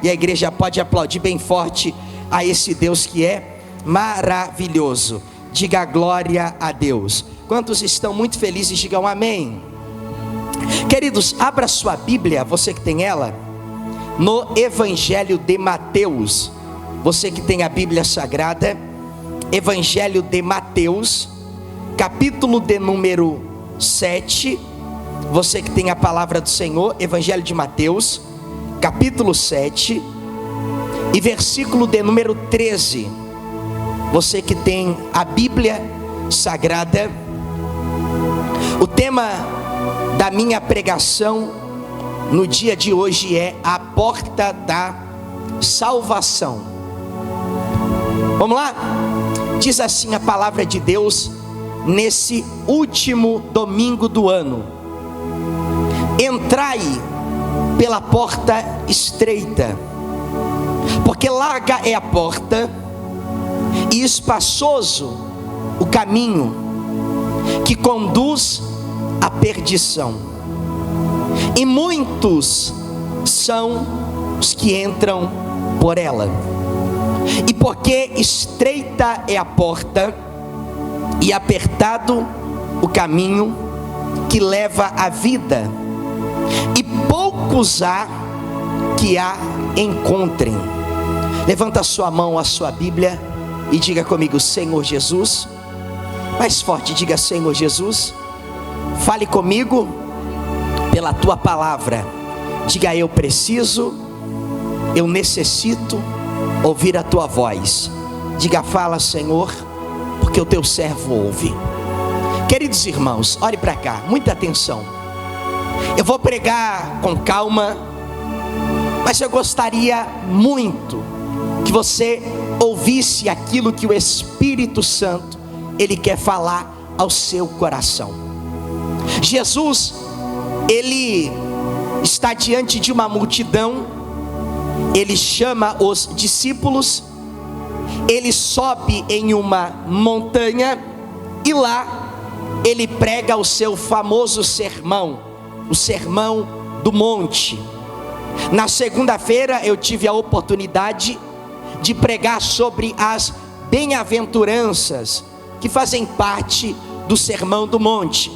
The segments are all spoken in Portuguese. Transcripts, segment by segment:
E a igreja pode aplaudir bem forte a esse Deus que é maravilhoso. Diga glória a Deus. Quantos estão muito felizes, digam amém. Queridos, abra sua Bíblia, você que tem ela, no Evangelho de Mateus. Você que tem a Bíblia Sagrada, Evangelho de Mateus, capítulo de número 7. Você que tem a palavra do Senhor, Evangelho de Mateus, capítulo 7 e versículo de número 13. Você que tem a Bíblia Sagrada. O tema da minha pregação no dia de hoje é a porta da salvação. Vamos lá? Diz assim a palavra de Deus nesse último domingo do ano: entrai pela porta estreita, porque larga é a porta e espaçoso o caminho que conduz à perdição, e muitos são os que entram por ela. E porque estreita é a porta e apertado o caminho que leva à vida, e poucos há que a encontrem. Levanta a sua mão, a sua Bíblia, e diga comigo: Senhor Jesus. Mais forte, diga: Senhor Jesus, fale comigo pela tua palavra. Diga: eu preciso, eu necessito ouvir a tua voz. Diga: fala, Senhor, porque o teu servo ouve. Queridos irmãos, olhe para cá, muita atenção. Eu vou pregar com calma, mas eu gostaria muito que você ouvisse aquilo que o Espírito Santo, Ele quer falar ao seu coração. Jesus, Ele está diante de uma multidão, Ele chama os discípulos, Ele sobe em uma montanha e lá Ele prega o seu famoso sermão, o Sermão do Monte. Na segunda-feira eu tive a oportunidade de pregar sobre as bem-aventuranças que fazem parte do Sermão do Monte.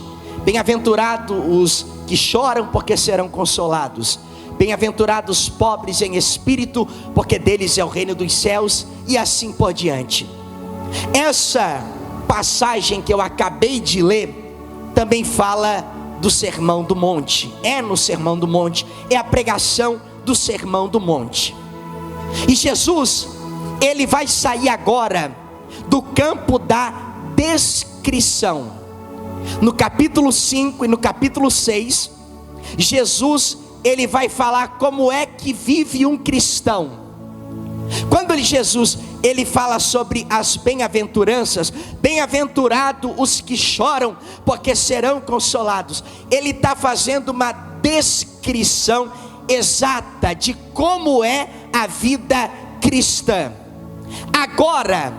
Bem-aventurados os que choram, porque serão consolados. Bem-aventurados os pobres em espírito, porque deles é o reino dos céus, e assim por diante. Essa passagem que eu acabei de ler também fala do Sermão do Monte. É no Sermão do Monte, é a pregação do Sermão do Monte. E Jesus, Ele vai sair agora do campo da descrição. No capítulo 5 e no capítulo 6, Jesus, Ele vai falar como é que vive um cristão. Quando Jesus, Ele fala sobre as bem-aventuranças, bem-aventurado os que choram, porque serão consolados. Ele está fazendo uma descrição exata de como é a vida cristã. Agora,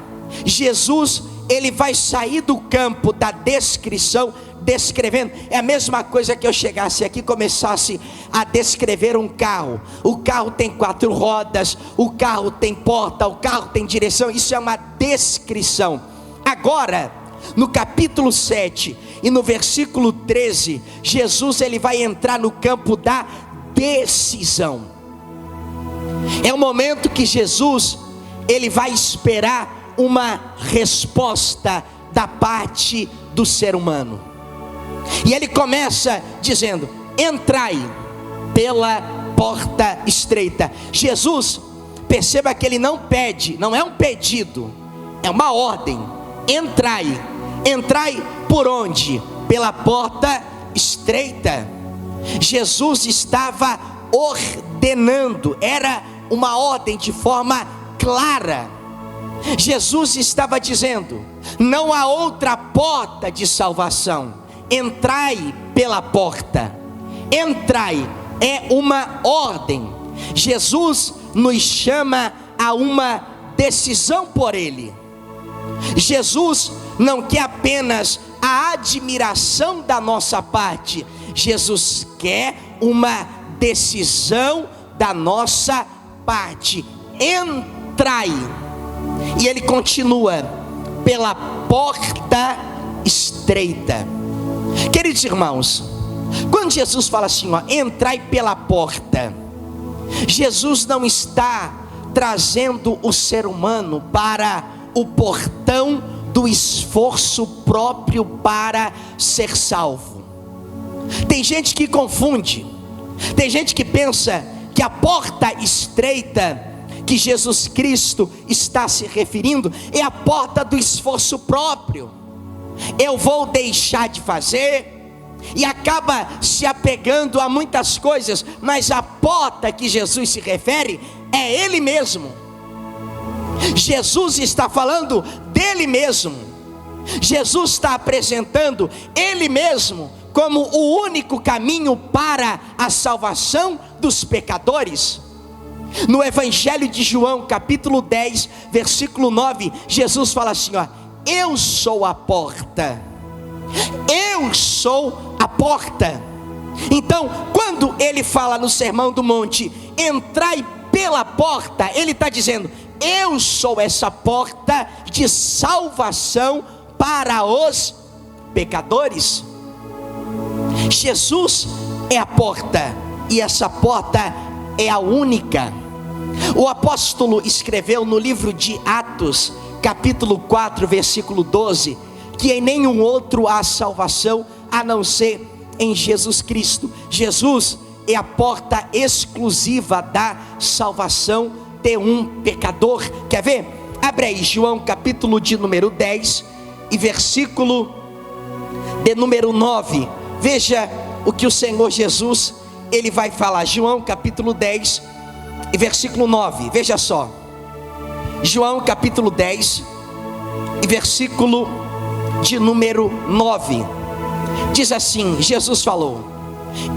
Jesus, Ele vai sair do campo da descrição, descrevendo. É a mesma coisa que eu chegasse aqui e começasse a descrever um carro. O carro tem 4 rodas, o carro tem porta, o carro tem direção. Isso é uma descrição. Agora, no capítulo 7 e no versículo 13, Jesus, Ele vai entrar no campo da decisão. É o momento que Jesus, Ele vai esperar uma resposta da parte do ser humano. E Ele começa dizendo: entrai pela porta estreita. Jesus, perceba que Ele não pede, não é um pedido, é uma ordem. Entrai. Entrai por onde? Pela porta estreita. Jesus estava ordenando, era uma ordem de forma clara. Jesus estava dizendo: não há outra porta de salvação. Entrai pela porta. Entrai é uma ordem. Jesus nos chama a uma decisão por Ele. Jesus não quer apenas a admiração da nossa parte. Jesus quer uma decisão da nossa parte: entrai. E ele continua: pela porta estreita. Queridos irmãos, quando Jesus fala assim, entrai pela porta, Jesus não está trazendo o ser humano para o portão do esforço próprio para ser salvo. Tem gente que confunde, tem gente que pensa que a porta estreita que Jesus Cristo está se referindo é a porta do esforço próprio. Eu vou deixar de fazer, e acaba se apegando a muitas coisas, mas a porta que Jesus se refere é Ele mesmo. Jesus está falando dele mesmo. Jesus está apresentando Ele mesmo como o único caminho para a salvação dos pecadores. No Evangelho de João, capítulo 10, versículo 9, Jesus fala assim, eu sou a porta. Eu sou a porta. Então, quando ele fala no Sermão do Monte, entrai pela porta, ele está dizendo, eu sou essa porta de salvação para os pecadores. Jesus é a porta, e essa porta é a única. O apóstolo escreveu no livro de Atos, capítulo 4, versículo 12, que em nenhum outro há salvação a não ser em Jesus Cristo. Jesus é a porta exclusiva da salvação de um pecador. Quer ver? Abre aí João capítulo de número 10 e versículo de número 9. Veja o que o Senhor Jesus, ele vai falar. João capítulo 10 e versículo 9, veja só. João capítulo 10 e versículo de número 9, diz assim, Jesus falou,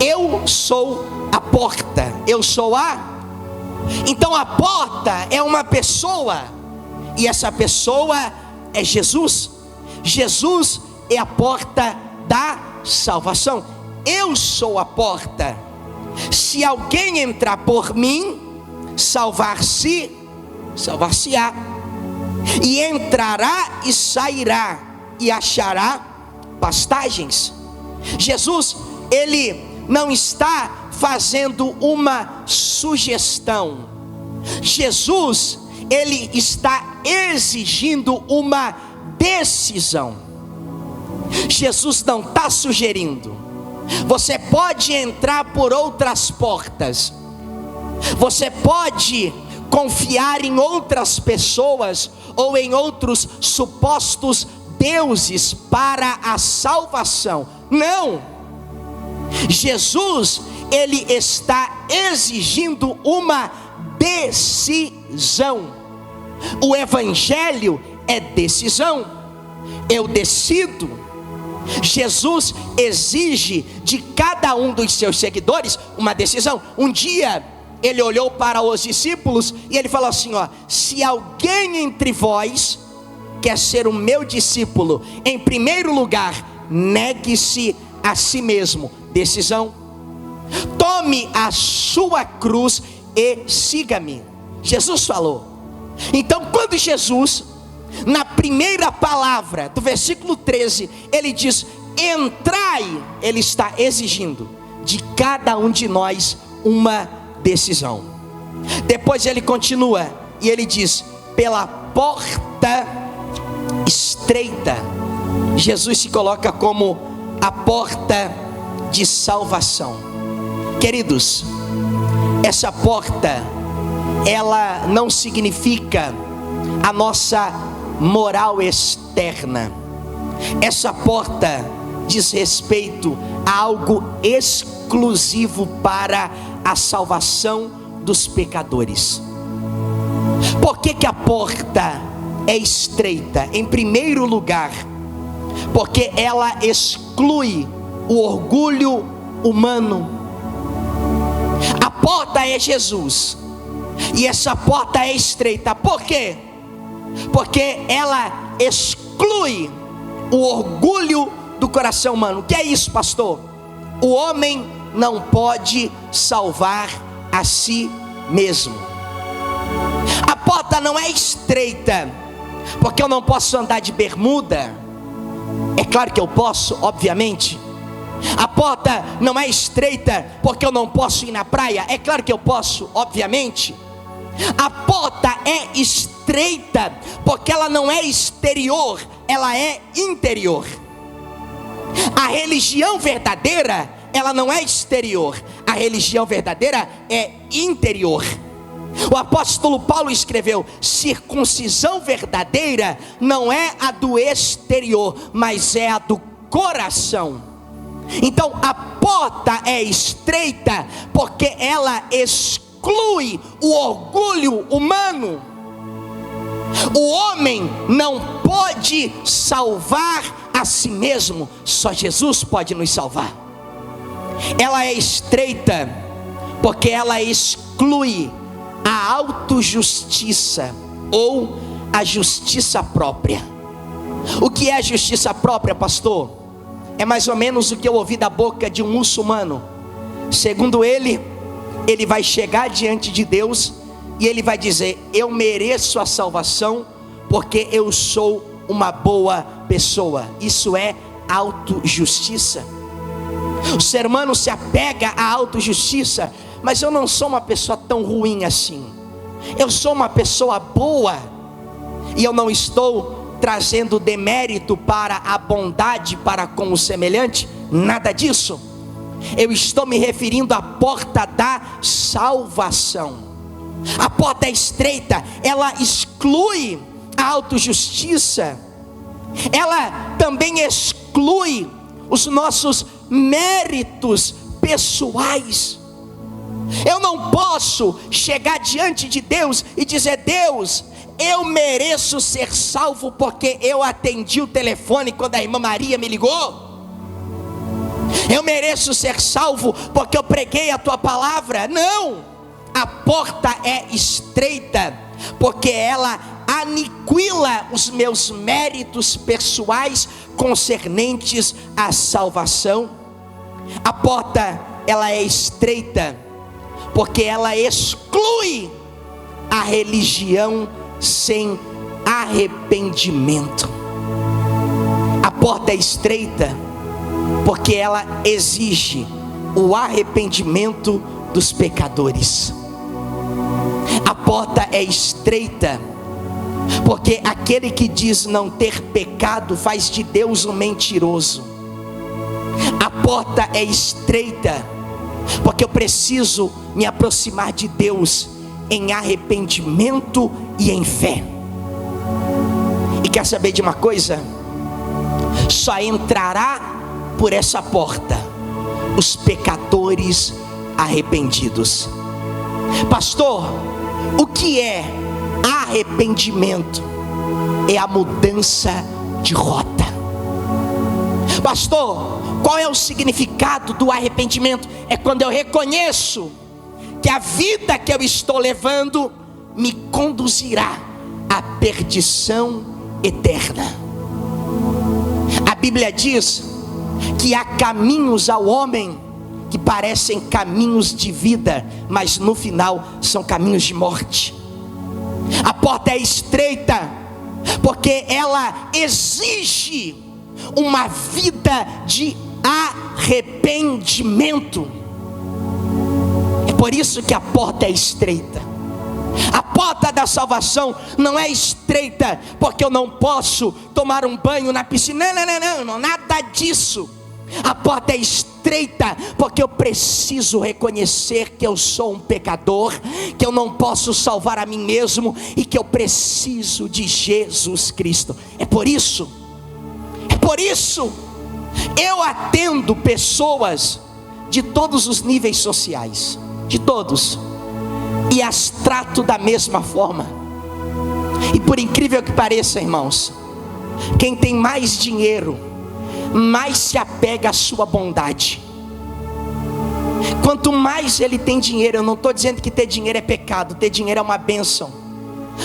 eu sou a porta, eu sou a... Então a porta é uma pessoa, e essa pessoa é Jesus. Jesus é a porta da salvação. Eu sou a porta. Se alguém entrar por mim, salvar-se-á, e entrará e sairá, e achará pastagens. Jesus, ele não está fazendo uma sugestão. Jesus, ele está exigindo uma decisão. Jesus não está sugerindo. Você pode entrar por outras portas, você pode confiar em outras pessoas ou em outros supostos deuses para a salvação. Não. Jesus, ele está exigindo uma decisão. O evangelho é decisão. Eu decido. Jesus exige de cada um dos seus seguidores uma decisão. Um dia ele olhou para os discípulos e ele falou assim, se alguém entre vós quer ser o meu discípulo, em primeiro lugar, negue-se a si mesmo. Decisão. Tome a sua cruz e siga-me. Jesus falou. Então, quando Jesus, na primeira palavra do versículo 13, ele diz, entrai, ele está exigindo de cada um de nós uma decisão. Depois ele continua e ele diz, pela porta estreita. Jesus se coloca como a porta de salvação. Queridos, essa porta, ela não significa a nossa moral externa. Essa porta diz respeito a algo exclusivo para a salvação dos pecadores. Por que a porta é estreita? Em primeiro lugar, porque ela exclui o orgulho humano. A porta é Jesus, e essa porta é estreita. Por quê? Porque ela exclui o orgulho do coração humano. O que é isso, pastor? O homem não pode salvar a si mesmo. A porta não é estreita porque eu não posso andar de bermuda. É claro que eu posso, obviamente. A porta não é estreita porque eu não posso ir na praia. É claro que eu posso, obviamente. A porta é estreita porque ela não é exterior, ela é interior. A religião verdadeira, ela não é exterior, a religião verdadeira é interior. O apóstolo Paulo escreveu: circuncisão verdadeira não é a do exterior, mas é a do coração. Então a porta é estreita porque ela exclui o orgulho humano. O homem não pode salvar a si mesmo, só Jesus pode nos salvar. Ela é estreita porque ela exclui a autojustiça ou a justiça própria. O que é a justiça própria, pastor? É mais ou menos o que eu ouvi da boca de um muçulmano. Segundo ele, ele vai chegar diante de Deus e ele vai dizer: eu mereço a salvação porque eu sou uma boa pessoa. Isso é autojustiça. O ser humano se apega à autojustiça: mas eu não sou uma pessoa tão ruim assim, eu sou uma pessoa boa. E eu não estou trazendo demérito para a bondade para com o semelhante, nada disso. Eu estou me referindo à porta da salvação. A porta é estreita, ela exclui a autojustiça, ela também exclui os nossos méritos pessoais. Eu não posso chegar diante de Deus e dizer: Deus, eu mereço ser salvo porque eu atendi o telefone quando a irmã Maria me ligou. Eu mereço ser salvo porque eu preguei a tua palavra. Não, a porta é estreita porque ela aniquila os meus méritos pessoais concernentes à salvação. A porta, ela é estreita porque ela exclui a religião sem arrependimento. A porta é estreita porque ela exige o arrependimento dos pecadores. A porta é estreita porque aquele que diz não ter pecado faz de Deus um mentiroso. A porta é estreita porque eu preciso me aproximar de Deus em arrependimento e em fé. E quer saber de uma coisa? Só entrará por essa porta os pecadores arrependidos. Pastor, o que é arrependimento? É a mudança de rota. Pastor, qual é o significado do arrependimento? É quando eu reconheço que a vida que eu estou levando me conduzirá à perdição eterna. A Bíblia diz que há caminhos ao homem que parecem caminhos de vida, mas no final são caminhos de morte. A porta é estreita porque ela exige uma vida de arrependimento. É por isso que a porta é estreita. A porta da salvação não é estreita porque eu não posso tomar um banho na piscina. Não, nada disso. A porta é estreita porque eu preciso reconhecer que eu sou um pecador, que eu não posso salvar a mim mesmo e que eu preciso de Jesus Cristo. É por isso eu atendo pessoas de todos os níveis sociais, de todos, e as trato da mesma forma. E por incrível que pareça, irmãos, quem tem mais dinheiro mais se apega à sua bondade. Quanto mais ele tem dinheiro, eu não estou dizendo que ter dinheiro é pecado, ter dinheiro é uma bênção,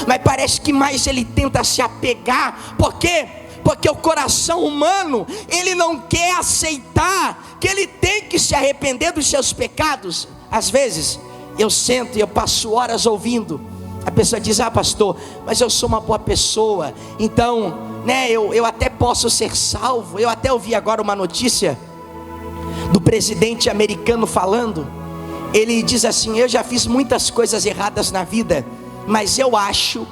mas parece que mais ele tenta se apegar. Por quê? Porque o coração humano, ele não quer aceitar que ele tem que se arrepender dos seus pecados. Às vezes eu sento e eu passo horas ouvindo A pessoa diz: ah, pastor, mas eu sou uma boa pessoa, então, eu até posso ser salvo. Eu até ouvi agora uma notícia do presidente americano falando. Ele diz assim: eu já fiz muitas coisas erradas na vida, mas eu acho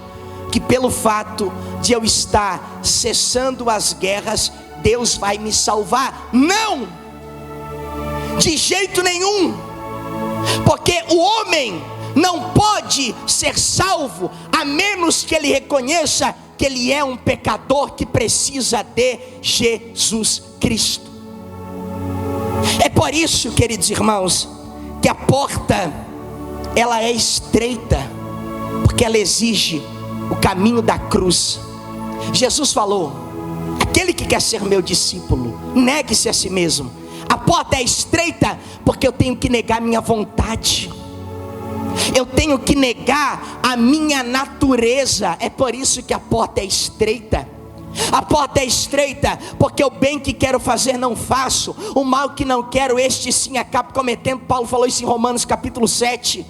que pelo fato de eu estar cessando as guerras, Deus vai me salvar. Não! De jeito nenhum! Porque o homem não pode ser salvo a menos que ele reconheça que ele é um pecador que precisa de Jesus Cristo. É por isso, queridos irmãos, que a porta, ela é estreita, porque ela exige o caminho da cruz. Jesus falou: aquele que quer ser meu discípulo, negue-se a si mesmo. A porta é estreita porque eu tenho que negar minha vontade, eu tenho que negar a minha natureza. É por isso que a porta é estreita. A porta é estreita porque o bem que quero fazer não faço, o mal que não quero, este sim acabo cometendo. Paulo falou isso em Romanos capítulo 7.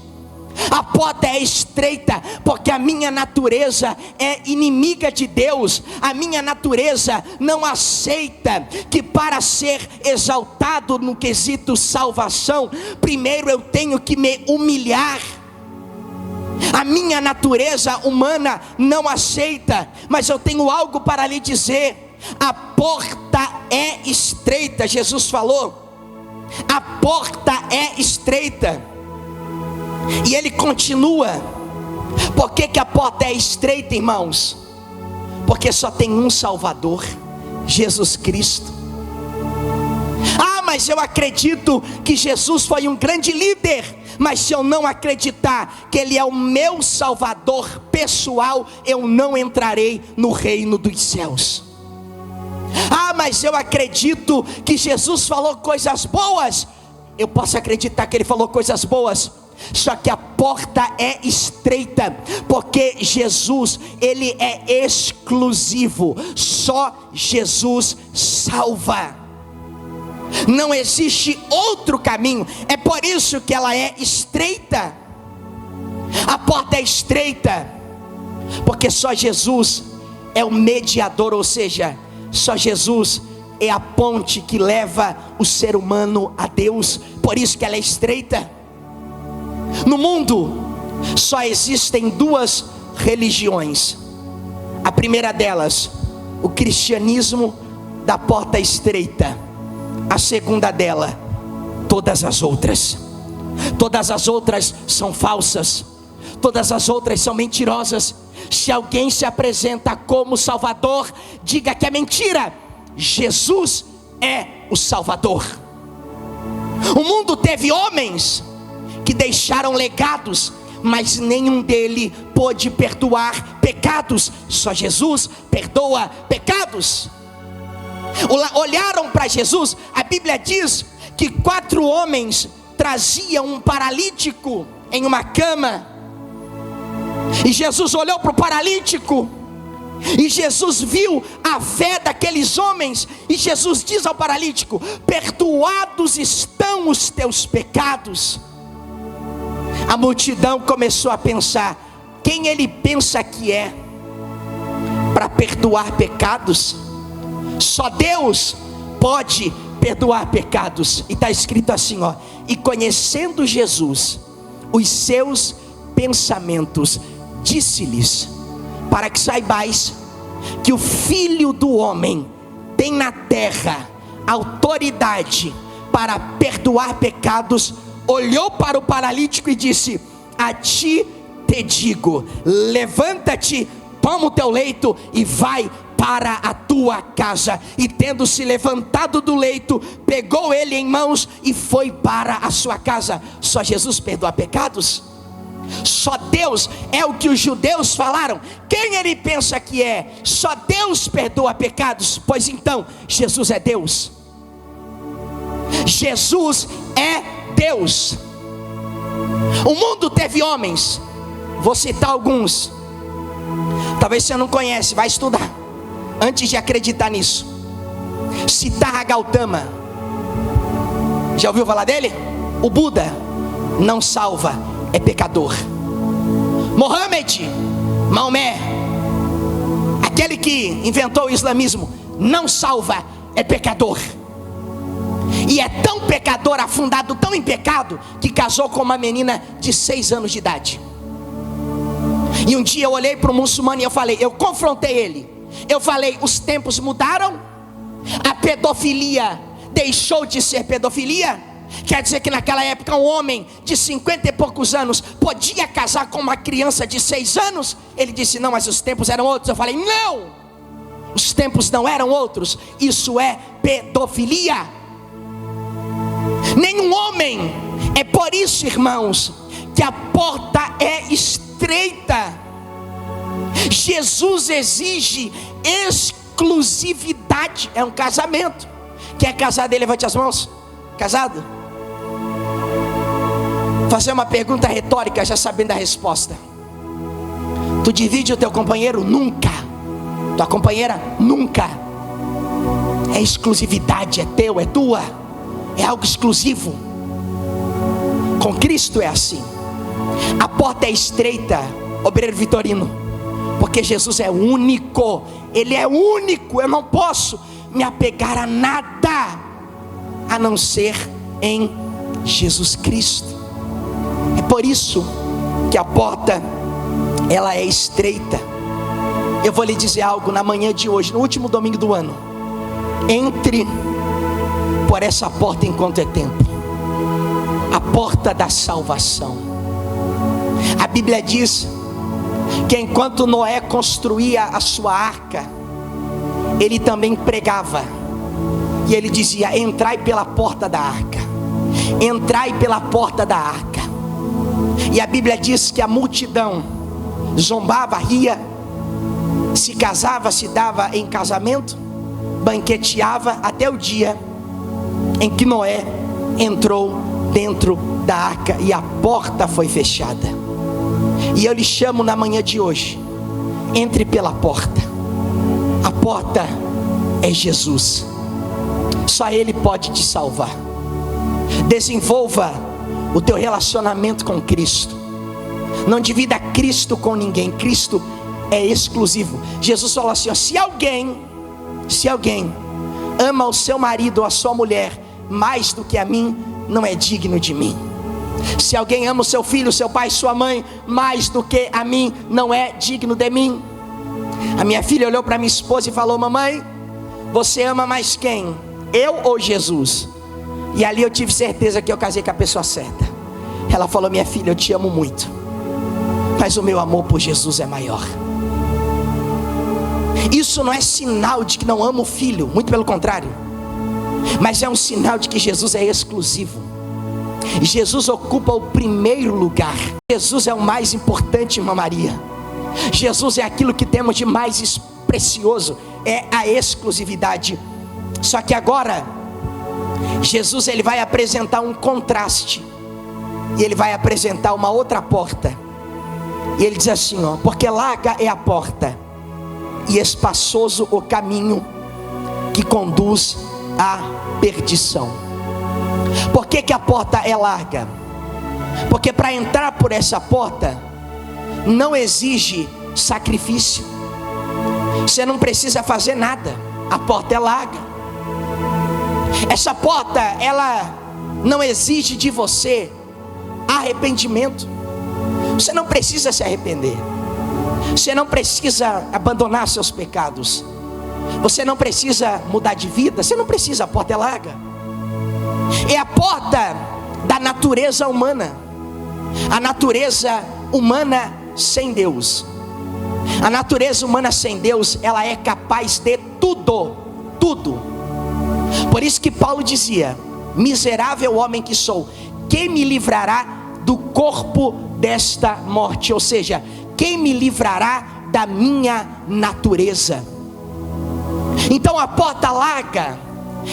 A porta é estreita porque a minha natureza é inimiga de Deus. A minha natureza não aceita que para ser exaltado no quesito salvação, primeiro eu tenho que me humilhar. A minha natureza humana não aceita. Mas eu tenho algo para lhe dizer: a porta é estreita. Jesus falou: a porta é estreita. E ele continua. Por que a porta é estreita, irmãos? Porque só tem um Salvador, Jesus Cristo. Ah, mas eu acredito que Jesus foi um grande líder. Mas se eu não acreditar que Ele é o meu Salvador pessoal, eu não entrarei no reino dos céus. Ah, mas eu acredito que Jesus falou coisas boas. Eu posso acreditar que Ele falou coisas boas, só que a porta é estreita, porque Jesus, Ele é exclusivo. Só Jesus salva. Não existe outro caminho. É por isso que ela é estreita. A porta é estreita porque só Jesus é o mediador, ou seja, só Jesus é a ponte que leva o ser humano a Deus. Por isso que ela é estreita. No mundo só existem duas religiões. A primeira delas, o cristianismo da porta estreita. A segunda dela, todas as outras. Todas as outras são falsas. Todas as outras são mentirosas. Se alguém se apresenta como Salvador, diga que é mentira. Jesus é o Salvador. O mundo teve homens que deixaram legados, mas nenhum dele pôde perdoar pecados. Só Jesus perdoa pecados. Olharam para Jesus. A Bíblia diz que 4 homens traziam um paralítico em uma cama, e Jesus olhou para o paralítico, e Jesus viu a fé daqueles homens, e Jesus diz ao paralítico: perdoados estão os teus pecados. A multidão começou a pensar: quem ele pensa que é para perdoar pecados? Só Deus pode perdoar pecados. E está escrito assim, e conhecendo Jesus os seus pensamentos, disse-lhes: para que saibais que o Filho do Homem tem na terra autoridade para perdoar pecados. Olhou para o paralítico e disse: a ti te digo, levanta-te, toma o teu leito e vai para a tua casa. E tendo se levantado do leito, pegou ele em mãos e foi para a sua casa. Só Jesus perdoa pecados? Só Deus é o que os judeus falaram. Quem ele pensa que é? Só Deus perdoa pecados. Pois então, Jesus é Deus. Jesus é Deus. O mundo teve homens, vou citar alguns. Talvez você não conhece, vai estudar antes de acreditar nisso. Siddhartha Gautama, já ouviu falar dele? O Buda não salva, é pecador. Mohammed, Maomé, aquele que inventou o islamismo, não salva, é pecador. E é tão pecador, afundado tão em pecado, que casou com uma menina de 6 anos de idade. E um dia eu olhei para o muçulmano e eu confrontei ele. Eu falei, os tempos mudaram? A pedofilia deixou de ser pedofilia? Quer dizer que naquela época um homem de 50 e poucos anos podia casar com uma criança de 6 anos? Ele disse, não, mas os tempos eram outros. Eu falei, não, os tempos não eram outros. Isso é pedofilia. Nenhum homem. É por isso, irmãos, que a porta é estreita. Jesus exige exclusividade. É um casamento. Quem é casado aí, levante as mãos. Casado? Fazer uma pergunta retórica, já sabendo a resposta. Tu divide o teu companheiro? Nunca. Tua companheira? Nunca. É exclusividade, é teu, é tua. É algo exclusivo. Com Cristo é assim. A porta é estreita, obreiro Vitorino, porque Jesus é único. Ele é único. Eu não posso me apegar a nada a não ser em Jesus Cristo. É por isso que a porta, ela é estreita. Eu vou lhe dizer algo na manhã de hoje, no último domingo do ano. Entre por essa porta enquanto é tempo. A porta da salvação. A Bíblia diz que enquanto Noé construía a sua arca, ele também pregava. E ele dizia, entrai pela porta da arca. Entrai pela porta da arca. E a Bíblia diz que a multidão zombava, ria, se casava, se dava em casamento, banqueteava, até o dia em que Noé entrou dentro da arca e a porta foi fechada. E eu lhe chamo na manhã de hoje, entre pela porta. A porta é Jesus. Só Ele pode te salvar. Desenvolva o teu relacionamento com Cristo. Não divida Cristo com ninguém. Cristo é exclusivo. Jesus falou assim, ó, se alguém ama o seu marido ou a sua mulher mais do que a mim, não é digno de mim. Se alguém ama o seu filho, seu pai, sua mãe mais do que a mim, não é digno de mim. A minha filha olhou para minha esposa e falou, mamãe, você ama mais quem? Eu ou Jesus? E ali eu tive certeza que eu casei com a pessoa certa. Ela falou, minha filha, eu te amo muito, mas o meu amor por Jesus é maior. Isso não é sinal de que não amo o filho, muito pelo contrário, mas é um sinal de que Jesus é exclusivo. Jesus ocupa o primeiro lugar. Jesus é o mais importante, irmã Maria. Jesus é aquilo que temos de mais precioso, é a exclusividade. Só que agora Jesus, ele vai apresentar um contraste, e ele vai apresentar uma outra porta. E ele diz assim, ó, porque larga é a porta e espaçoso o caminho que conduz à perdição. Por que a porta é larga? Porque para entrar por essa porta não exige sacrifício. Você não precisa fazer nada. A porta é larga. Essa porta, ela não exige de você arrependimento. Você não precisa se arrepender. Você não precisa abandonar seus pecados. Você não precisa mudar de vida. Você não precisa, a porta é larga. É a porta da natureza humana. A natureza humana sem Deus. A natureza humana sem Deus, ela é capaz de tudo. Tudo. Por isso que Paulo dizia, miserável homem que sou, quem me livrará do corpo desta morte? Ou seja, quem me livrará da minha natureza? Então a porta larga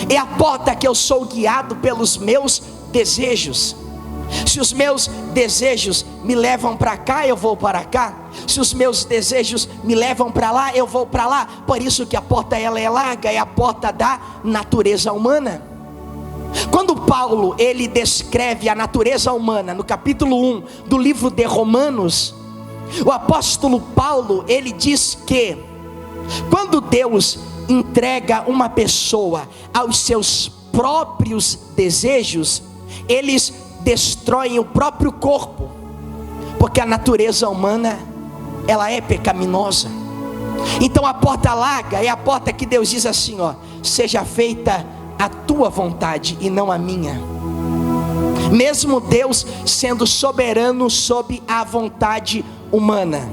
é a porta que eu sou guiado pelos meus desejos. Se os meus desejos me levam para cá, eu vou para cá. Se os meus desejos me levam para lá, eu vou para lá. Por isso que a porta, ela é larga, é a porta da natureza humana. Quando Paulo, ele descreve a natureza humana no capítulo 1 do livro de Romanos, O apóstolo Paulo, ele diz que quando Deus entrega uma pessoa aos seus próprios desejos, eles destroem o próprio corpo, porque a natureza humana, ela é pecaminosa. Então a porta larga é a porta que Deus diz assim, ó: seja feita a tua vontade e não a minha. Mesmo Deus sendo soberano sobre a vontade humana.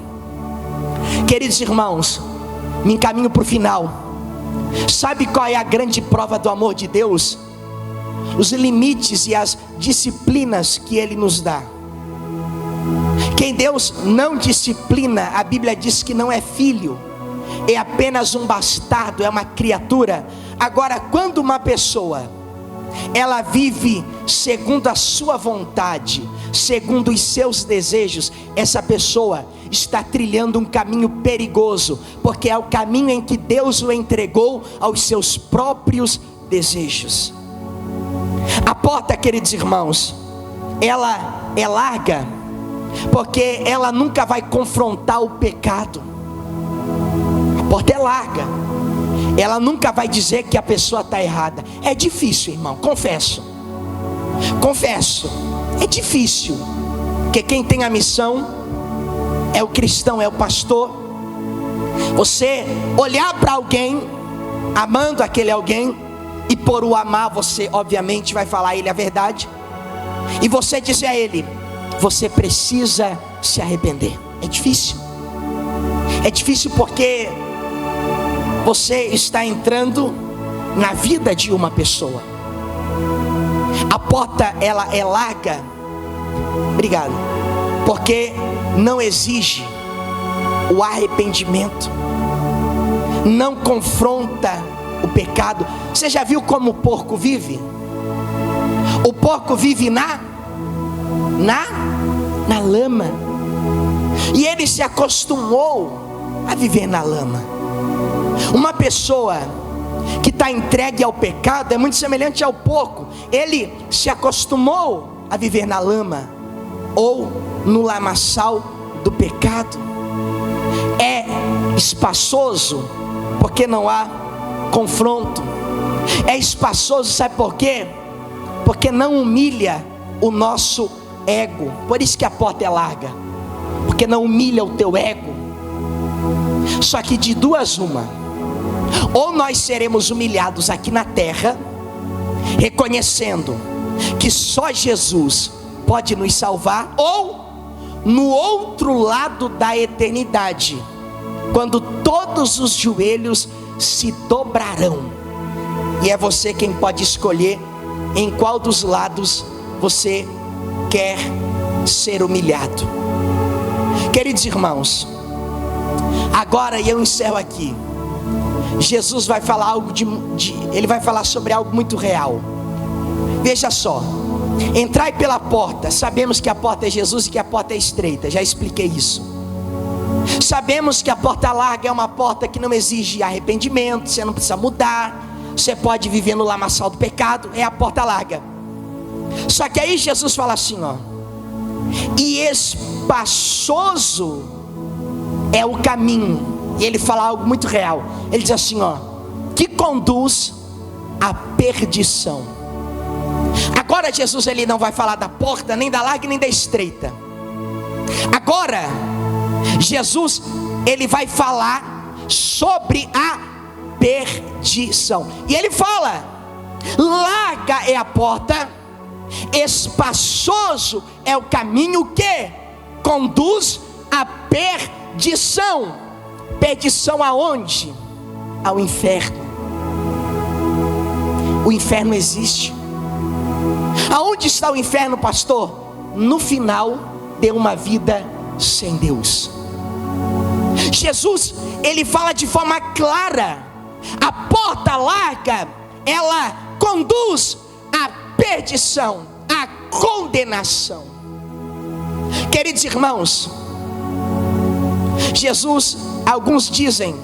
Queridos irmãos, me encaminho para o final. Sabe qual é a grande prova do amor de Deus? Os limites e as disciplinas que Ele nos dá. Quem Deus não disciplina, a Bíblia diz que não é filho, é apenas um bastardo, é uma criatura. Agora, quando uma pessoa, ela vive segundo a sua vontade, segundo os seus desejos, essa pessoa está trilhando um caminho perigoso, porque é o caminho em que Deus o entregou aos seus próprios desejos. A porta, queridos irmãos, ela é larga, porque ela nunca vai confrontar o pecado. A porta é larga, ela nunca vai dizer que a pessoa está errada. É difícil, irmão, confesso, é difícil, porque quem tem a missão é o cristão, é o pastor. Você olhar para alguém, amando aquele alguém, e por o amar, você obviamente vai falar a ele a verdade, e você dizer a ele: você precisa se arrepender. É difícil porque você está entrando na vida de uma pessoa. A porta, ela é larga, obrigado, porque não exige o arrependimento, não confronta o pecado. Você já viu como o porco vive? O porco vive na lama, e ele se acostumou a viver na lama. Uma pessoa que está entregue ao pecado é muito semelhante ao porco. Ele se acostumou a viver na lama, ou no lamaçal do pecado. É espaçoso porque não há confronto. É espaçoso, sabe por quê? Porque não humilha o nosso ego. Por isso que a porta é larga, porque não humilha o teu ego. Só que de duas uma: ou nós seremos humilhados aqui na terra, reconhecendo que só Jesus pode nos salvar, ou no outro lado da eternidade, quando todos os joelhos se dobrarão, e é você quem pode escolher em qual dos lados você quer ser humilhado. Queridos irmãos, agora eu encerro aqui. Jesus vai falar algo ele vai falar sobre algo muito real. Veja só: entrai pela porta. Sabemos que a porta é Jesus e que a porta é estreita, já expliquei isso. Sabemos que a porta larga é uma porta que não exige arrependimento, você não precisa mudar, você pode viver no lamaçal do pecado, é a porta larga. Só que aí Jesus fala assim, ó: e espaçoso é o caminho. E ele fala algo muito real. Ele diz assim, ó: que conduz à perdição. Agora Jesus, ele não vai falar da porta, nem da larga, nem da estreita. Agora Jesus, ele vai falar sobre a perdição. E ele fala: larga é a porta, espaçoso é o caminho que conduz à perdição. Perdição aonde? Ao inferno. O inferno existe. Aonde está o inferno, pastor? No final de uma vida sem Deus. Jesus, ele fala de forma clara: a porta larga, ela conduz à perdição, à condenação. Queridos irmãos, Jesus, alguns dizem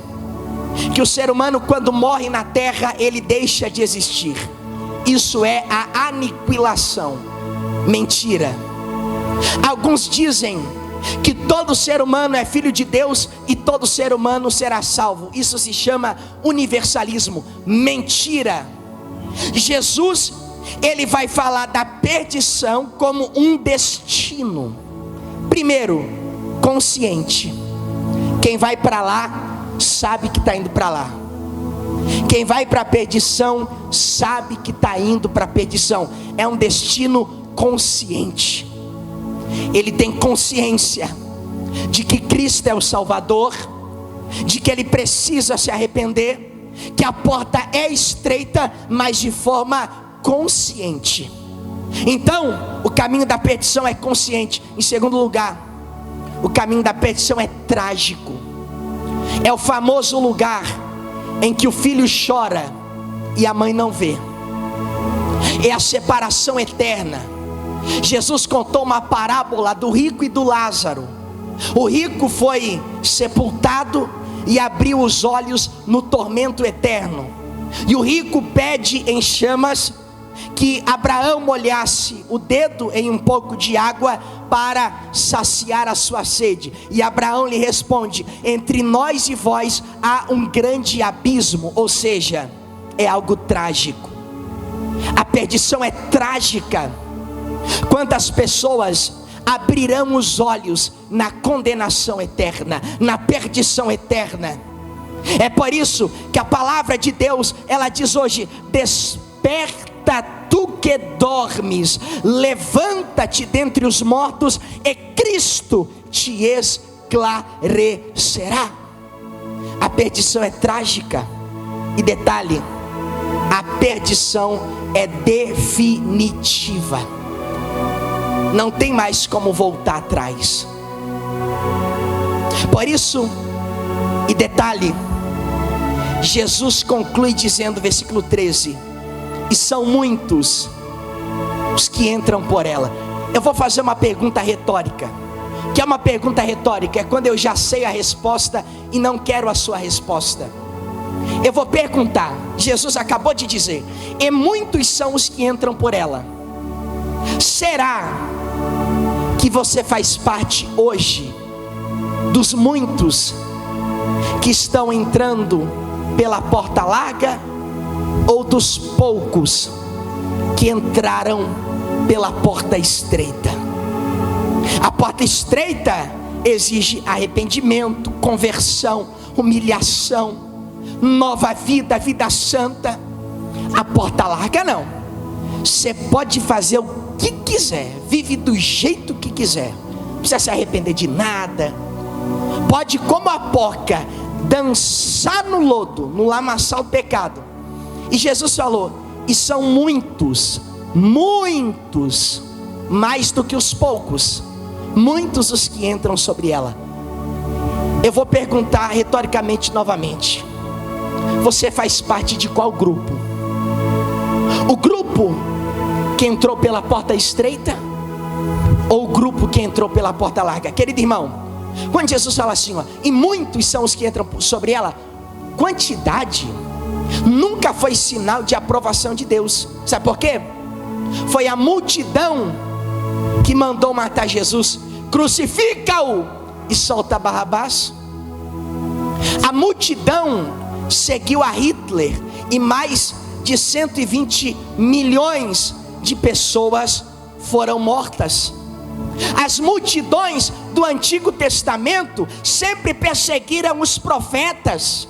que o ser humano, quando morre na terra, ele deixa de existir. Isso é a aniquilação. Mentira. Alguns dizem que todo ser humano é filho de Deus e todo ser humano será salvo. Isso se chama universalismo. Mentira. Jesus, ele vai falar da perdição como um destino. Primeiro, consciente. Quem vai para lá sabe que está indo para lá. Quem vai para a perdição sabe que está indo para a perdição. É um destino consciente. Ele tem consciência de que Cristo é o Salvador, de que ele precisa se arrepender, que a porta é estreita, mas de forma consciente. Então, o caminho da perdição é consciente. Em segundo lugar, o caminho da perdição é trágico. É o famoso lugar em que o filho chora e a mãe não vê. É a separação eterna. Jesus contou uma parábola do rico e do Lázaro. O rico foi sepultado e abriu os olhos no tormento eterno. E o rico pede em chamas que Abraão molhasse o dedo em um pouco de água para saciar a sua sede. E Abraão lhe responde: entre nós e vós há um grande abismo. Ou seja, é algo trágico. A perdição é trágica. Quantas pessoas abrirão os olhos na condenação eterna, na perdição eterna? É por isso que a palavra de Deus, ela diz hoje: desperta tu que dormes, levanta-te dentre os mortos e Cristo te esclarecerá. A perdição é trágica. E detalhe, a perdição é definitiva. Não tem mais como voltar atrás. Por isso, e detalhe, Jesus conclui dizendo, versículo 13: e são muitos os que entram por ela. Eu vou fazer uma pergunta retórica. O que é uma pergunta retórica? É quando eu já sei a resposta e não quero a sua resposta. Eu vou perguntar. Jesus acabou de dizer: e muitos são os que entram por ela. Será que você faz parte hoje dos muitos que estão entrando pela porta larga, ou dos poucos que entraram pela porta estreita? A porta estreita exige arrependimento, conversão, humilhação, nova vida, vida santa. A porta larga não. Você pode fazer o que quiser, vive do jeito que quiser, não precisa se arrepender de nada. Pode, como a porca, dançar no lodo, no lamaçal do pecado. E Jesus falou: e são muitos, muitos, mais do que os poucos, muitos os que entram sobre ela. Eu vou perguntar retoricamente novamente: você faz parte de qual grupo? O grupo que entrou pela porta estreita, ou o grupo que entrou pela porta larga? Querido irmão, quando Jesus fala assim, ó, e muitos são os que entram sobre ela, quantidade nunca foi sinal de aprovação de Deus. Sabe por quê? Foi a multidão que mandou matar Jesus. Crucifica-o e solta Barrabás. A multidão seguiu a Hitler e mais de 120 milhões de pessoas foram mortas. As multidões do Antigo Testamento sempre perseguiram os profetas.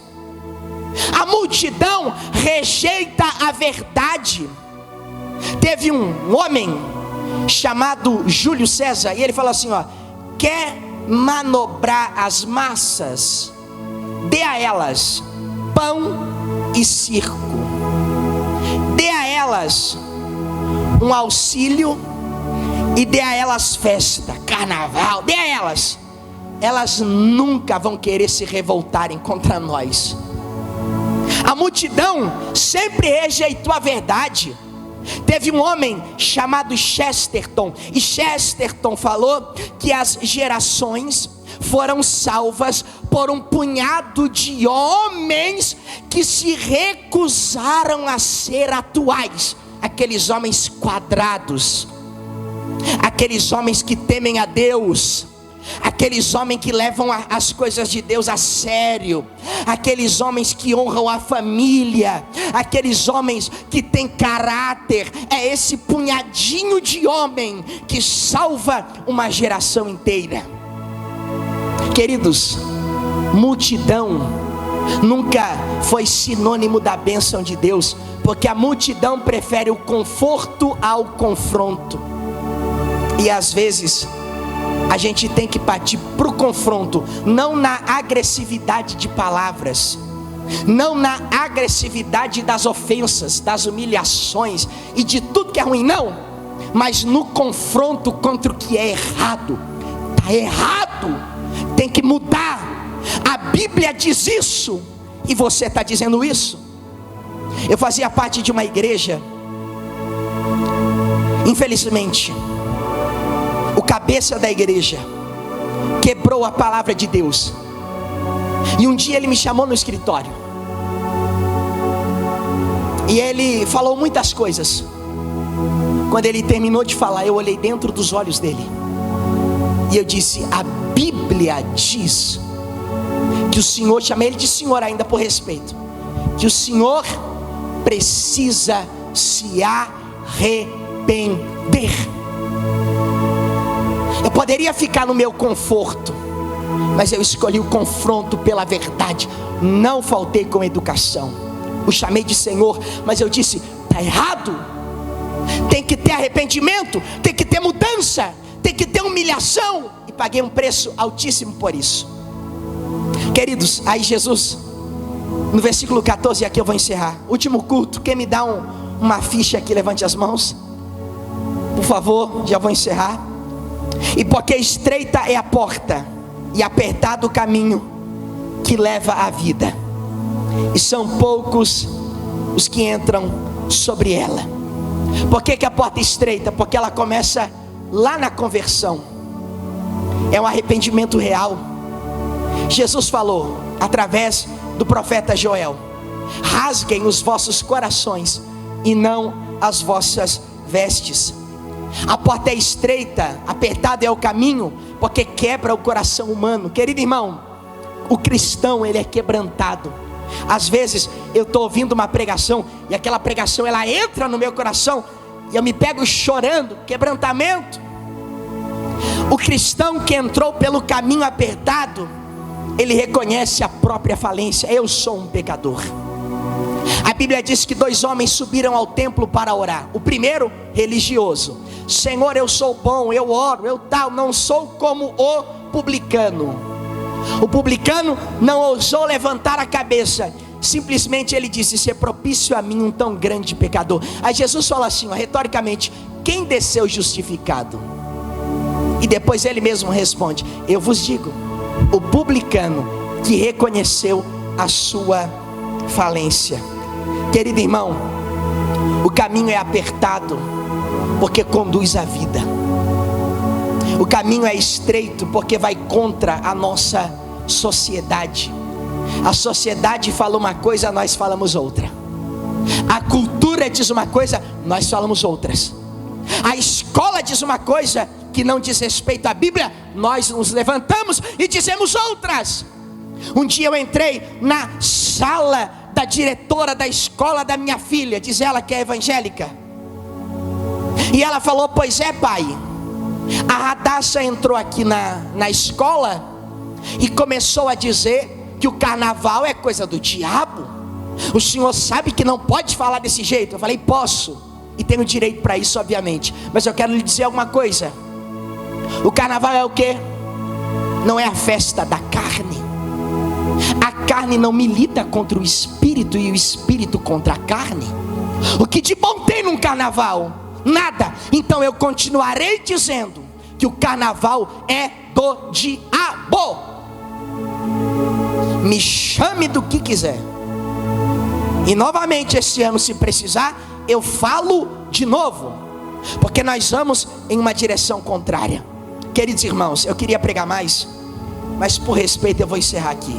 A multidão rejeita a verdade. Teve um homem chamado Júlio César, e ele falou assim, ó: quer manobrar as massas, dê a elas pão e circo, dê a elas um auxílio e dê a elas festa, carnaval, dê a elas. Elas nunca vão querer se revoltarem contra nós. A multidão sempre rejeitou a verdade. Teve um homem chamado Chesterton, e Chesterton falou que as gerações foram salvas por um punhado de homens que se recusaram a ser atuais. Aqueles homens quadrados, aqueles homens que temem a Deus, aqueles homens que levam as coisas de Deus a sério, aqueles homens que honram a família, aqueles homens que têm caráter. É esse punhadinho de homem que salva uma geração inteira. Queridos, multidão nunca foi sinônimo da bênção de Deus, porque a multidão prefere o conforto ao confronto. E às vezes a gente tem que partir para o confronto, não na agressividade de palavras, não na agressividade das ofensas, das humilhações e de tudo que é ruim, não, mas no confronto contra o que é errado. Está errado, tem que mudar. A Bíblia diz isso, e você está dizendo isso. Eu fazia parte de uma igreja, infelizmente, o cabeça da igreja quebrou a palavra de Deus. E um dia ele me chamou no escritório, e ele falou muitas coisas. Quando ele terminou de falar, eu olhei dentro dos olhos dele, e eu disse: a Bíblia diz que o Senhor, chamei ele de Senhor ainda por respeito, que o Senhor precisa se arrepender. Eu poderia ficar no meu conforto, mas eu escolhi o confronto pela verdade. Não faltei com educação, o chamei de Senhor, mas eu disse: está errado, tem que ter arrependimento, tem que ter mudança, tem que ter humilhação. E paguei um preço altíssimo por isso. Queridos, aí Jesus, no versículo 14, e aqui eu vou encerrar, último culto, quem me dá uma ficha aqui, levante as mãos, por favor, já vou encerrar. E porque estreita é a porta, e apertado o caminho que leva à vida, e são poucos os que entram sobre ela. Por que a porta é estreita? Porque ela começa lá na conversão, é um arrependimento real. Jesus falou através do profeta Joel: rasguem os vossos corações e não as vossas vestes. A porta é estreita, apertado é o caminho, porque quebra o coração humano. Querido irmão, o cristão, ele é quebrantado. Às vezes eu estou ouvindo uma pregação, e aquela pregação ela entra no meu coração, e eu me pego chorando, quebrantamento. O cristão que entrou pelo caminho apertado, ele reconhece a própria falência. Eu sou um pecador. A Bíblia diz que 2 homens subiram ao templo para orar. O primeiro, religioso: Senhor, eu sou bom, eu oro, eu tal, não sou como o publicano. O publicano não ousou levantar a cabeça, simplesmente ele disse: ser propício a mim, um tão grande pecador. Aí Jesus fala assim, retoricamente: quem desceu justificado? E depois ele mesmo responde: eu vos digo, o publicano que reconheceu a sua falência. Querido irmão, o caminho é apertado porque conduz à vida. O caminho é estreito porque vai contra a nossa sociedade. A sociedade fala uma coisa, nós falamos outra. A cultura diz uma coisa, nós falamos outras. A escola diz uma coisa que não diz respeito à Bíblia, nós nos levantamos e dizemos outras. Um dia eu entrei na sala da diretora da escola da minha filha, diz ela que é evangélica, e ela falou: pois é, pai, a Radassa entrou aqui na escola e começou a dizer que o carnaval é coisa do diabo. O senhor sabe que não pode falar desse jeito? Eu falei: posso, e tenho direito para isso, obviamente, mas eu quero lhe dizer alguma coisa. O carnaval é o quê? Não é a festa da carne. A carne não milita contra o espírito, e o espírito contra a carne. O que de bom tem num carnaval? Nada. Então eu continuarei dizendo que o carnaval é do diabo. Me chame do que quiser, e novamente esse ano, se precisar, eu falo de novo, porque nós vamos em uma direção contrária. Queridos irmãos, eu queria pregar mais, mas por respeito eu vou encerrar aqui.